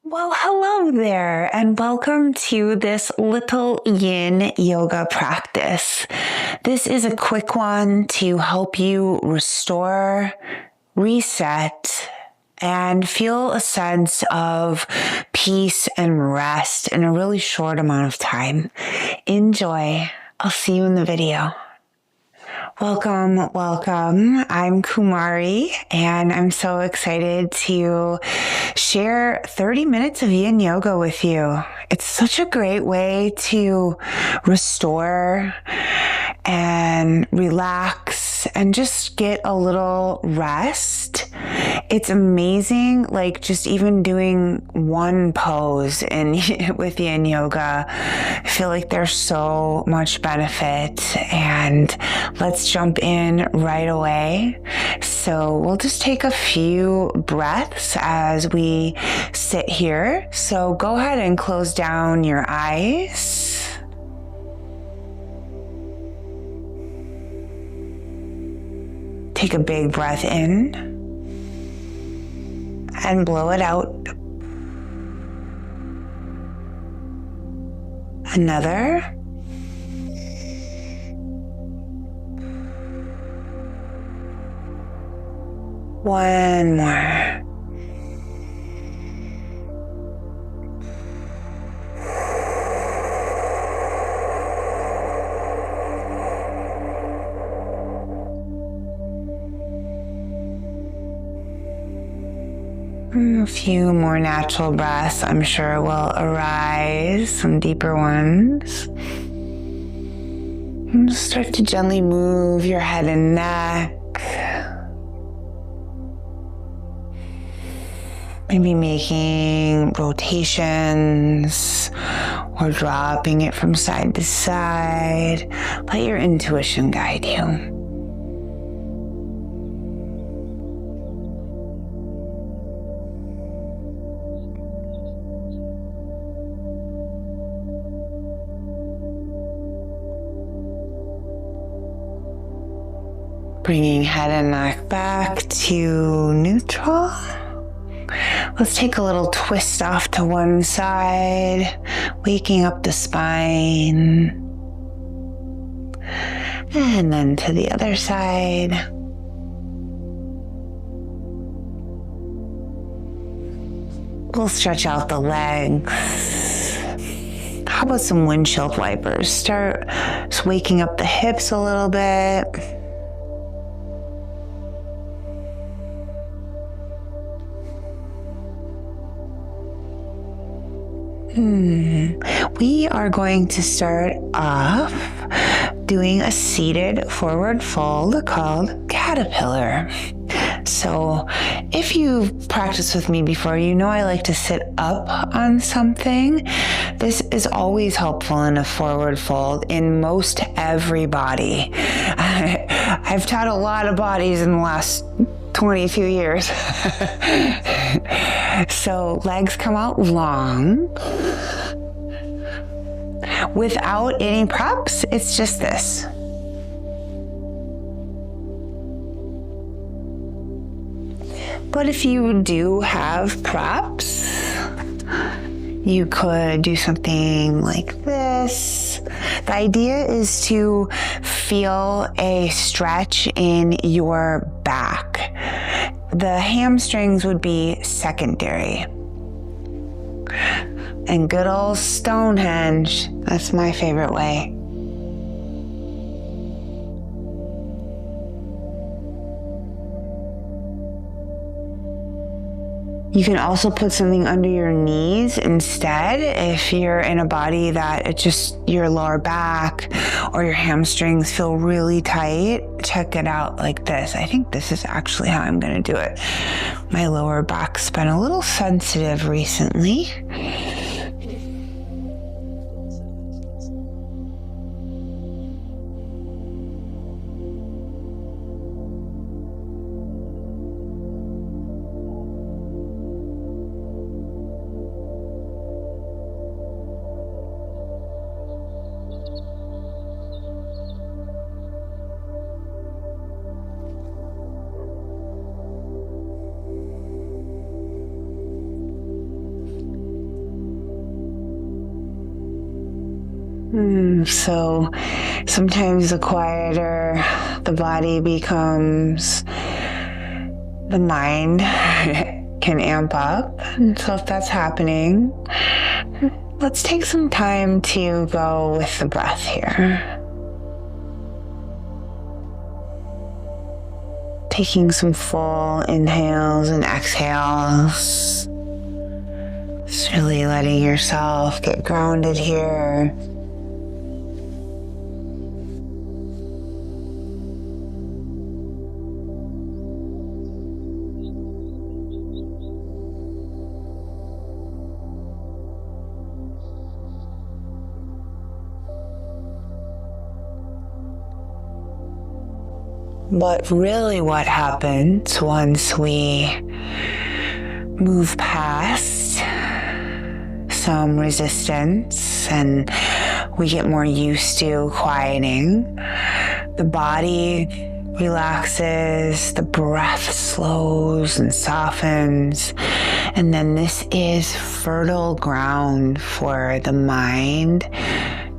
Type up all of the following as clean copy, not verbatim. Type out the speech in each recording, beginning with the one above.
Well, hello there, and welcome to this little yin yoga practice. This is a quick one to help you restore, reset, and feel a sense of peace and rest in a really short amount of time. Enjoy. I'll see you in the video. Welcome. I'm Kumari, and I'm so excited to share 30 minutes of yin yoga with you. It's such a great way to restore and relax and just get a little rest. It's amazing, like just even doing one pose with yin yoga. I feel like there's so much benefit, and let's jump in right away. So we'll just take a few breaths as we sit here. So go ahead and close down your eyes. Take a big breath in and blow it out. Another. One more. A few more natural breaths, I'm sure, will arise, some deeper ones. And just start to gently move your head and neck. Maybe making rotations or dropping it from side to side. Let your intuition guide you. Bringing head and neck back to neutral. Let's take a little twist off to one side, waking up the spine. And then to the other side. We'll stretch out the legs. How about some windshield wipers? Start just waking up the hips a little bit. We are going to start off doing a seated forward fold called caterpillar. So if you've practiced with me before, you know I like to sit up on something. This is always helpful in a forward fold in most every body. I've taught a lot of bodies in the last 22 years. So legs come out long. Without any props, it's just this. But if you do have props, you could do something like this. The idea is to feel a stretch in your back. The hamstrings would be secondary. And good old Stonehenge, that's my favorite way. You can also put something under your knees instead if you're in a body that it's just your lower back or your hamstrings feel really tight. Check it out like this. I think this is actually how I'm going to do it. My lower back's been a little sensitive recently. So sometimes the quieter the body becomes, the mind can amp up. And so if that's happening, let's take some time to go with the breath here. Taking some full inhales and exhales. Just really letting yourself get grounded here. But really what happens once we move past some resistance and we get more used to quieting, the body relaxes, the breath slows and softens, and then this is fertile ground for the mind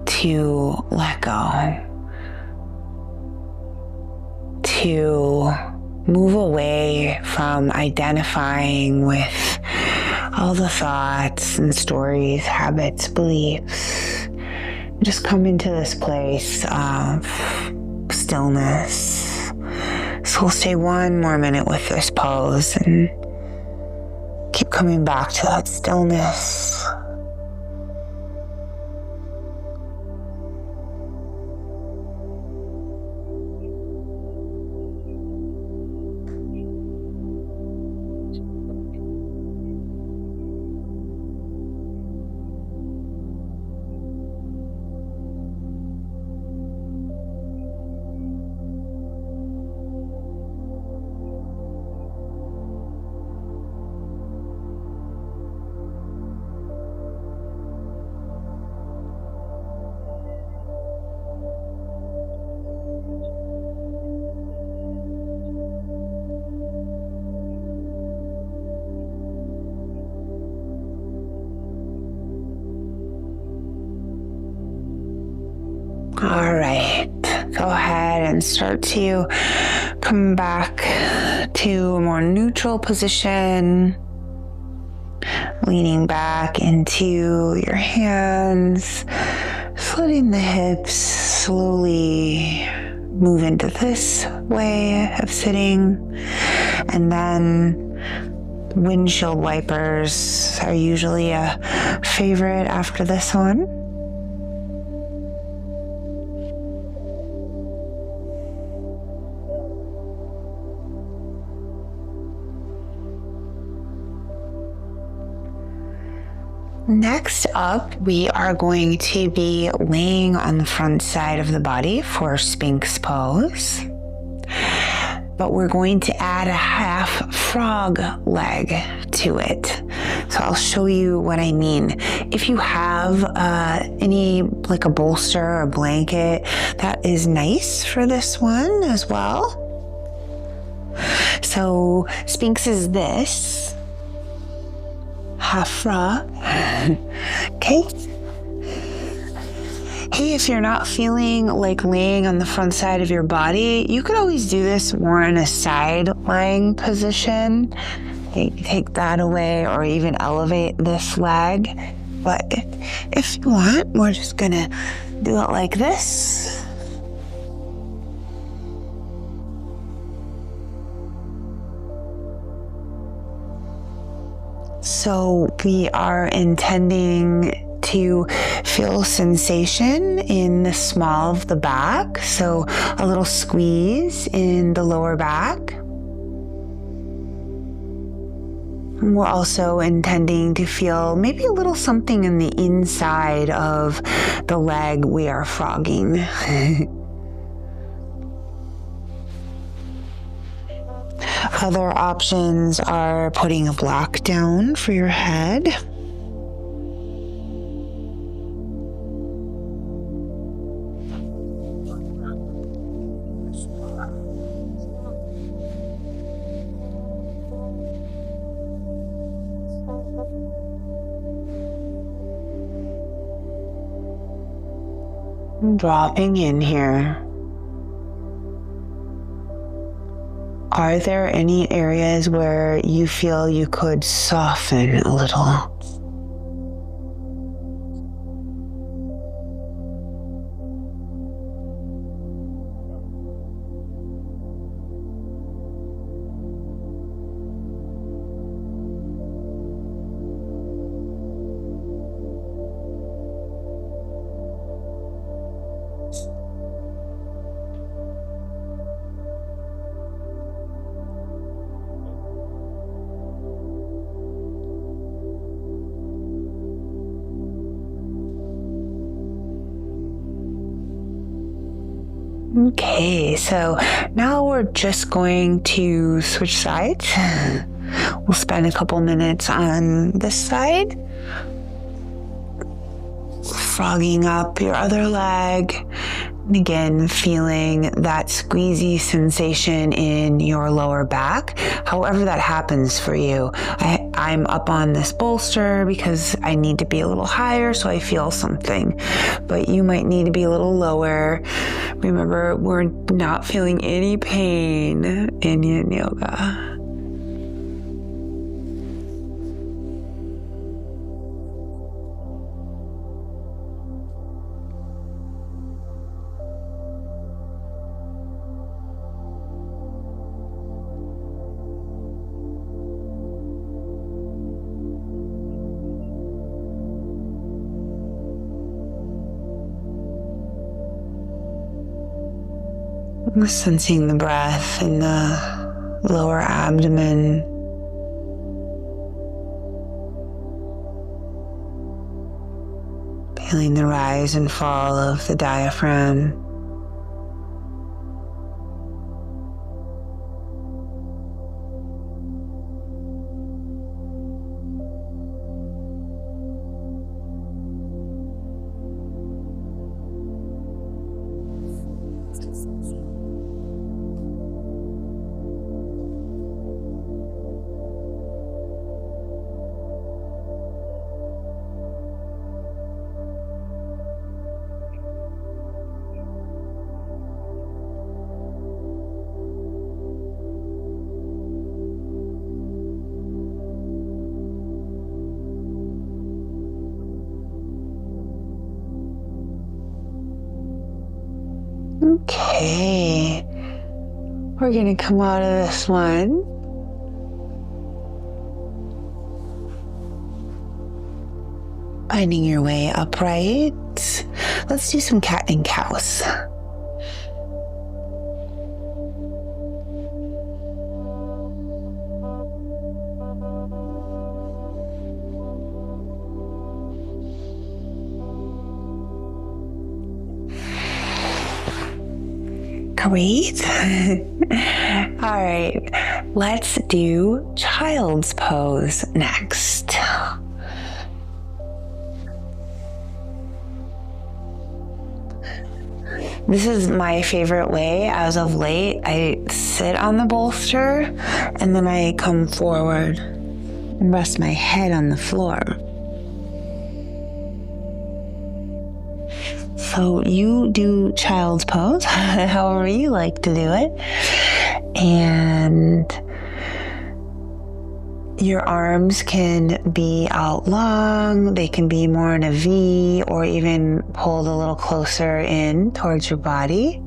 to let go, to move away from identifying with all the thoughts and stories, habits, beliefs. Just come into this place of stillness. So we'll stay one more minute with this pose and keep coming back to that stillness. All right, go ahead and start to come back to a more neutral position, leaning back into your hands, just letting the hips slowly move into this way of sitting, and then windshield wipers are usually a favorite after this one. Next up, we are going to be laying on the front side of the body for Sphinx pose. But we're going to add a half frog leg to it. So I'll show you what I mean. If you have any, like a bolster or blanket, that is nice for this one as well. So Sphinx is this. Half frog. Okay. Hey, if you're not feeling like laying on the front side of your body, you could always do this more in a side lying position. Take that away or even elevate this leg. But if you want, we're just gonna do it like this. So we are intending to feel sensation in the small of the back. So a little squeeze in the lower back. And we're also intending to feel maybe a little something in the inside of the leg we are frogging. Other options are putting a block down for your head. Dropping in here. Are there any areas where you feel you could soften a little? Okay, so now we're just going to switch sides. We'll spend a couple minutes on this side, frogging up your other leg, and again, feeling that squeezy sensation in your lower back, however that happens for you. I'm up on this bolster because I need to be a little higher so I feel something, but you might need to be a little lower. Remember, we're not feeling any pain in Yin Yoga. Sensing the breath in the lower abdomen. Feeling the rise and fall of the diaphragm. Okay, we're going to come out of this one. Finding your way upright. Let's do some cat and cows. Great. All right, let's do child's pose next. This is my favorite way as of late. I sit on the bolster and then I come forward and rest my head on the floor. So you do child's pose, however you like to do it. And your arms can be out long, they can be more in a V, or even pulled a little closer in towards your body.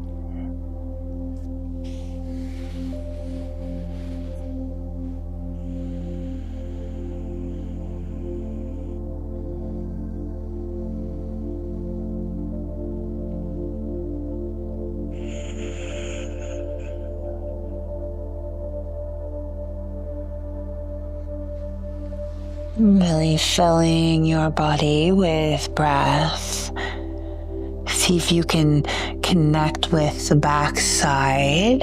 Really filling your body with breath. See if you can connect with the back side.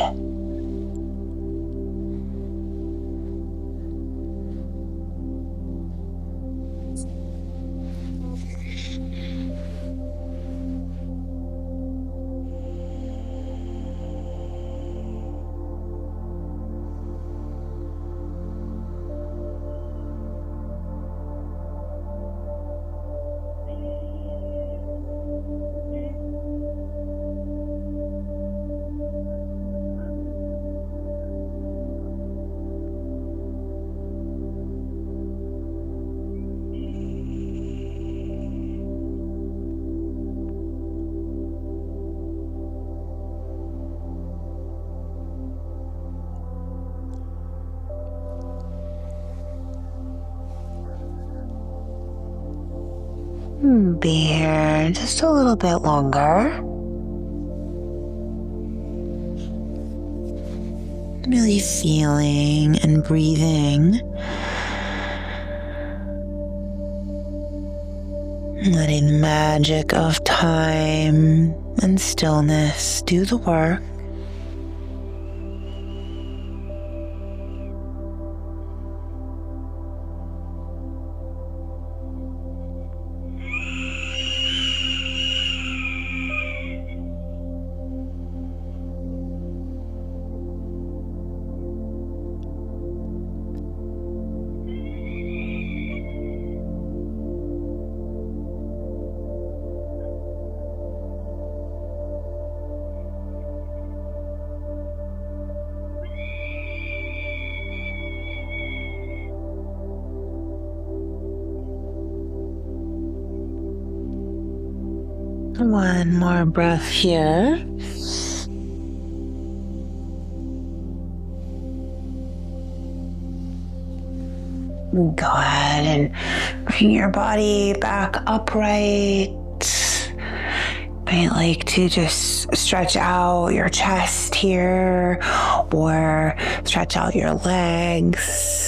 Be here just a little bit longer. Really feeling and breathing. Letting the magic of time and stillness do the work. One more breath here. Go ahead and bring your body back upright. Might like to just stretch out your chest here or stretch out your legs.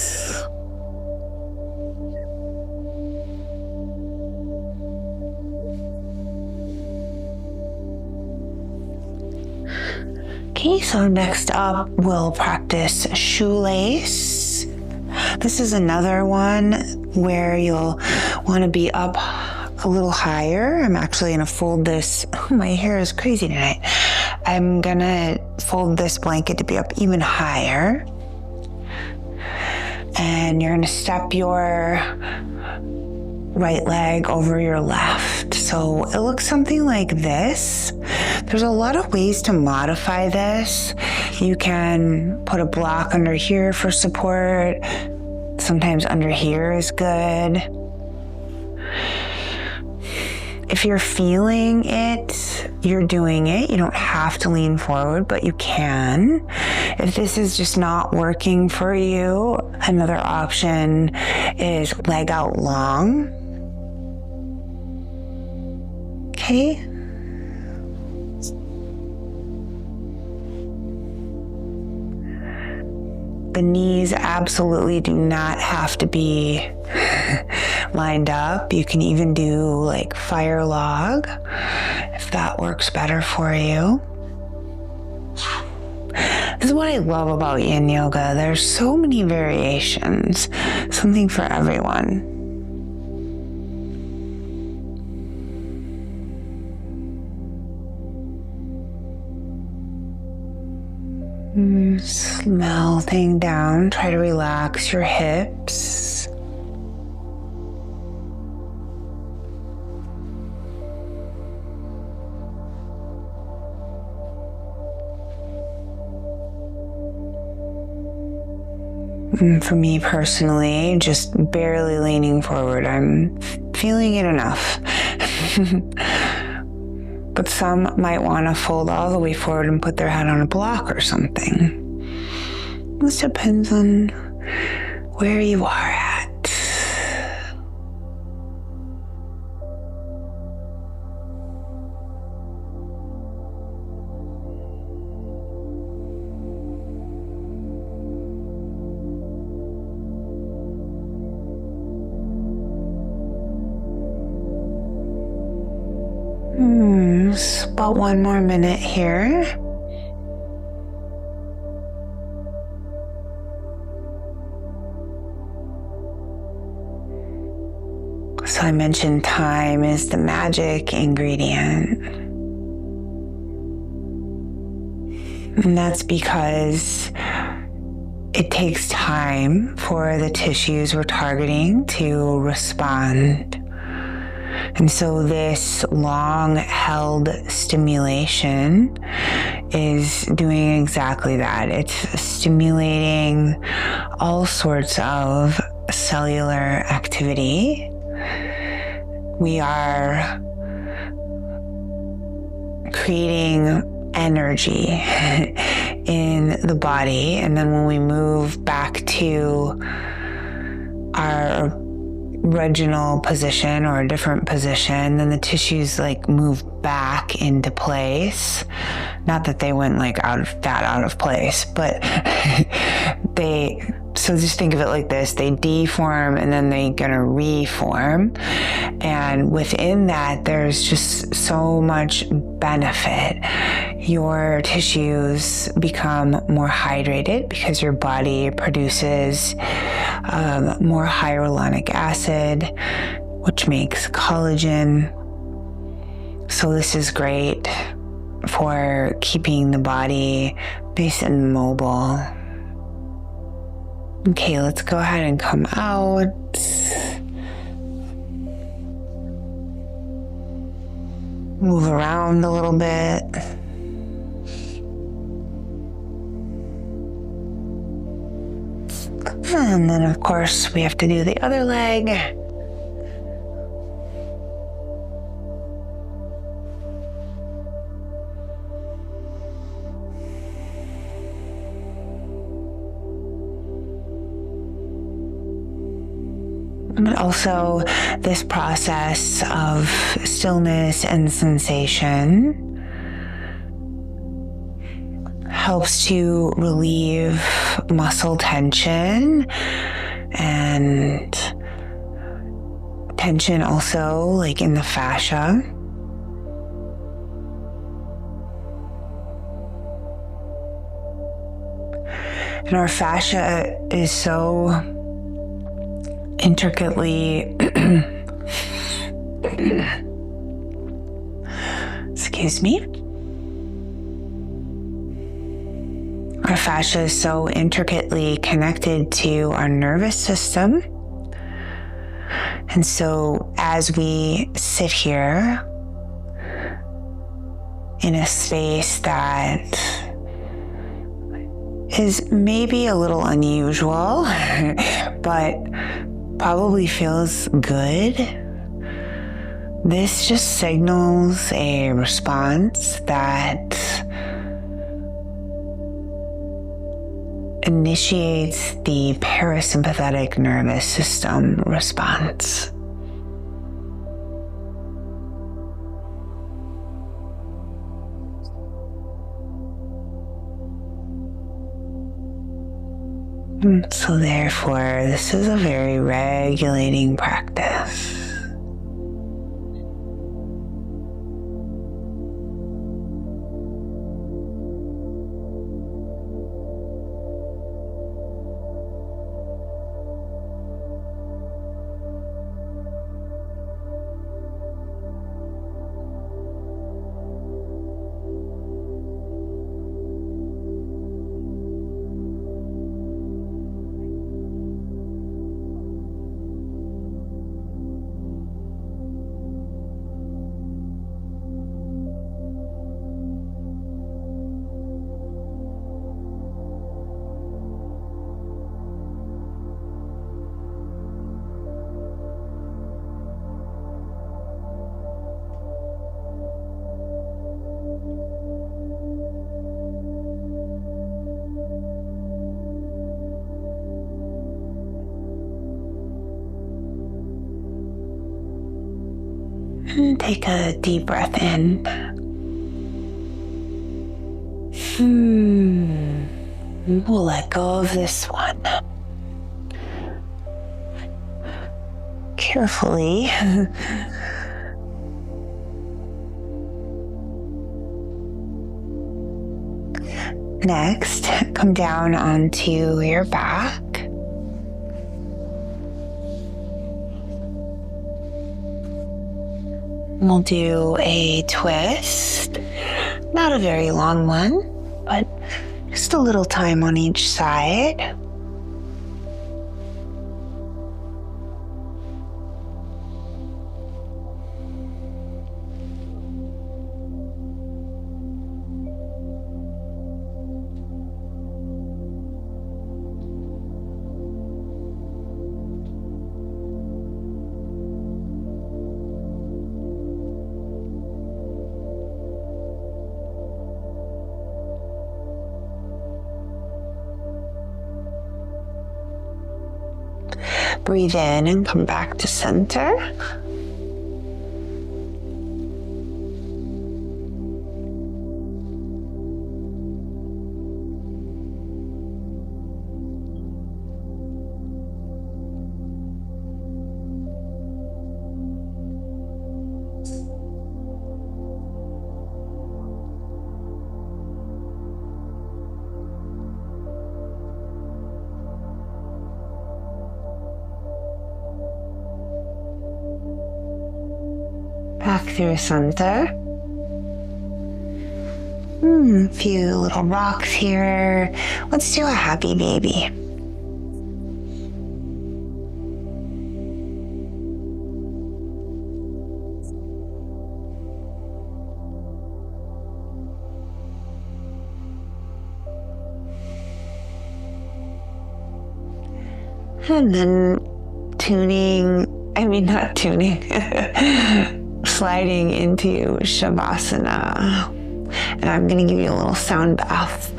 Okay, so next up we'll practice shoelace. This is another one where you'll want to be up a little higher. I'm actually going to fold this. Oh, my hair is crazy tonight. I'm going to fold this blanket to be up even higher. And you're going to step your right leg over your left. So it looks something like this. There's a lot of ways to modify this. You can put a block under here for support. Sometimes under here is good. If you're feeling it, you're doing it. You don't have to lean forward, but you can. If this is just not working for you, another option is leg out long. Okay. The knees absolutely do not have to be lined up. You can even do like fire log if that works better for you. This is what I love about Yin Yoga. There's so many variations, something for everyone. Melting down, try to relax your hips. And for me personally, just barely leaning forward. I'm feeling it enough. But some might want to fold all the way forward and put their head on a block or something. This depends on where you are at. About one more minute here. So I mentioned time is the magic ingredient. And that's because it takes time for the tissues we're targeting to respond. And so this long-held stimulation is doing exactly that. It's stimulating all sorts of cellular activity. We are creating energy in the body, and then when we move back to our original position or a different position, then the tissues like move back into place. Not that they went like out of place, but so just think of it like this: they deform and then they're gonna reform. And within that, there's just so much benefit. Your tissues become more hydrated because your body produces more hyaluronic acid, which makes collagen. So this is great for keeping the body nice and mobile. Okay, let's go ahead and come out. Move around a little bit. And then, of course, we have to do the other leg. But also, this process of stillness and sensation helps to relieve muscle tension and tension also like in the fascia. And our fascia is so intricately excuse me. Our fascia is so intricately connected to our nervous system. And so as we sit here in a space that is maybe a little unusual, but probably feels good, this just signals a response that initiates the parasympathetic nervous system response. So therefore, this is a very regulating practice. And take a deep breath in. We'll let go of this one. Carefully. Next, come down onto your back. We'll do a twist, not a very long one, but just a little time on each side. Breathe in and come back to center. Back through center. Few little rocks here. Let's do a happy baby. And then sliding into Shavasana. And I'm going to give you a little sound bath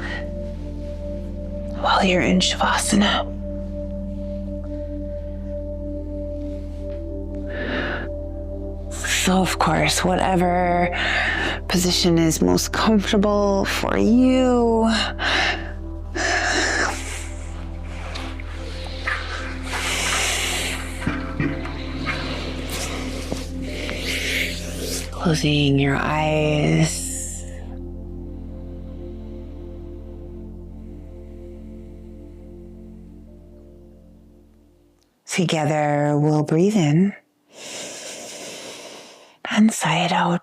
while you're in Shavasana. So, of course, whatever position is most comfortable for you. Closing your eyes. Together, we'll breathe in and sigh it out.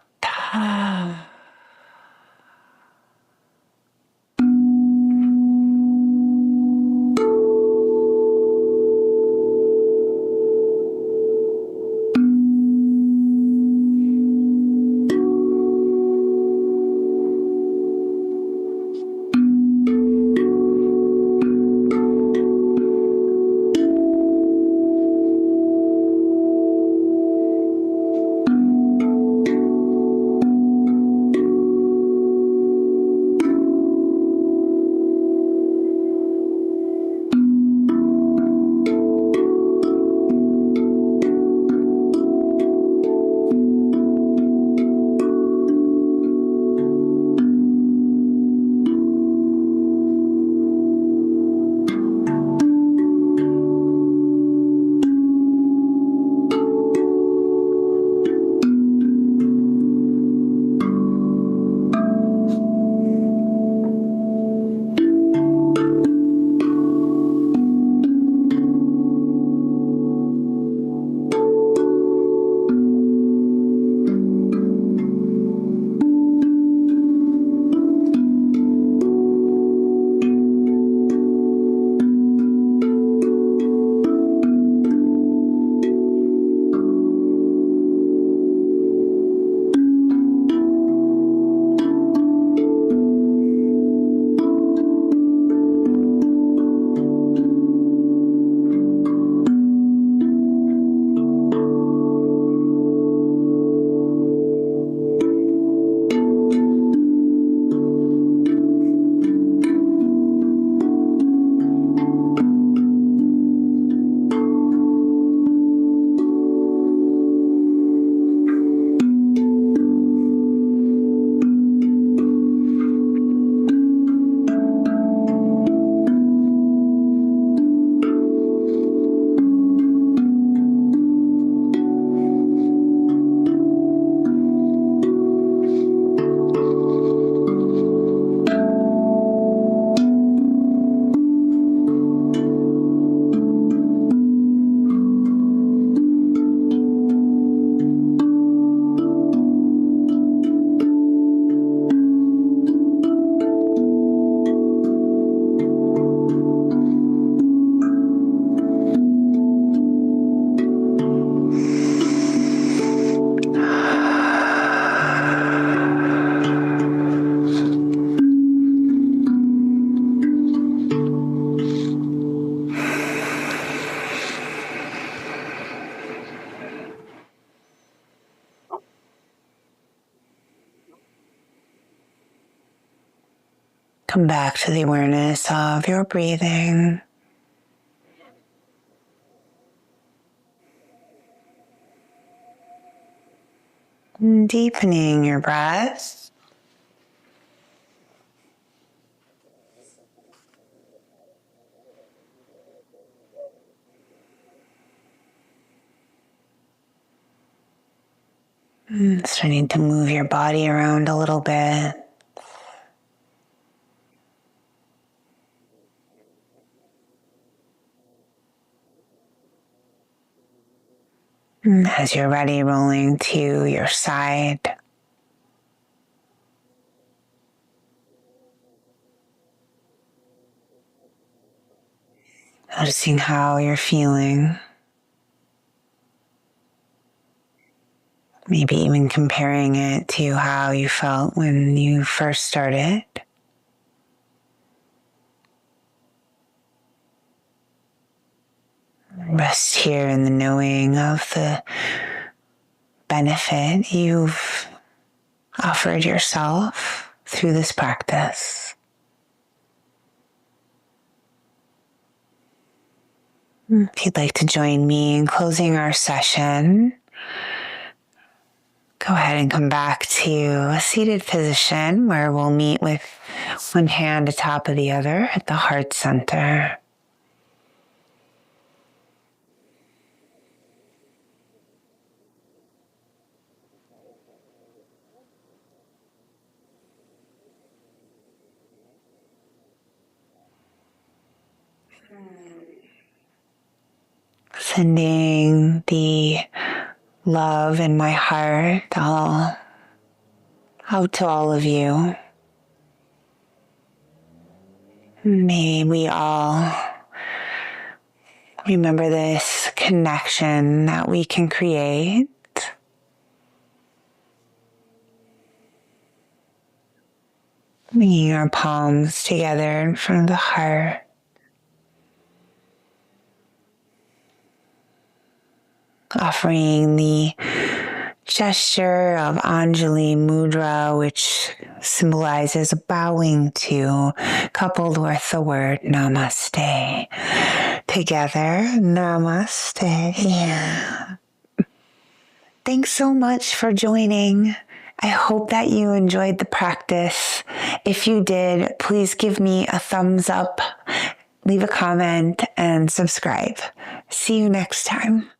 Come back to the awareness of your breathing. Deepening your breath. Starting to move your body around a little bit. As you're ready, rolling to your side. Noticing how you're feeling. Maybe even comparing it to how you felt when you first started. Rest here in the knowing of the benefit you've offered yourself through this practice. If you'd like to join me in closing our session, go ahead and come back to a seated position where we'll meet with one hand atop of the other at the heart center. Sending the love in my heart all out to all of you. May we all remember this connection that we can create. Bringing our palms together in front of the heart. Offering the gesture of Anjali Mudra, which symbolizes bowing to, coupled with the word Namaste. Together, Namaste. Yeah. Thanks so much for joining. I hope that you enjoyed the practice. If you did, please give me a thumbs up, leave a comment, and subscribe. See you next time.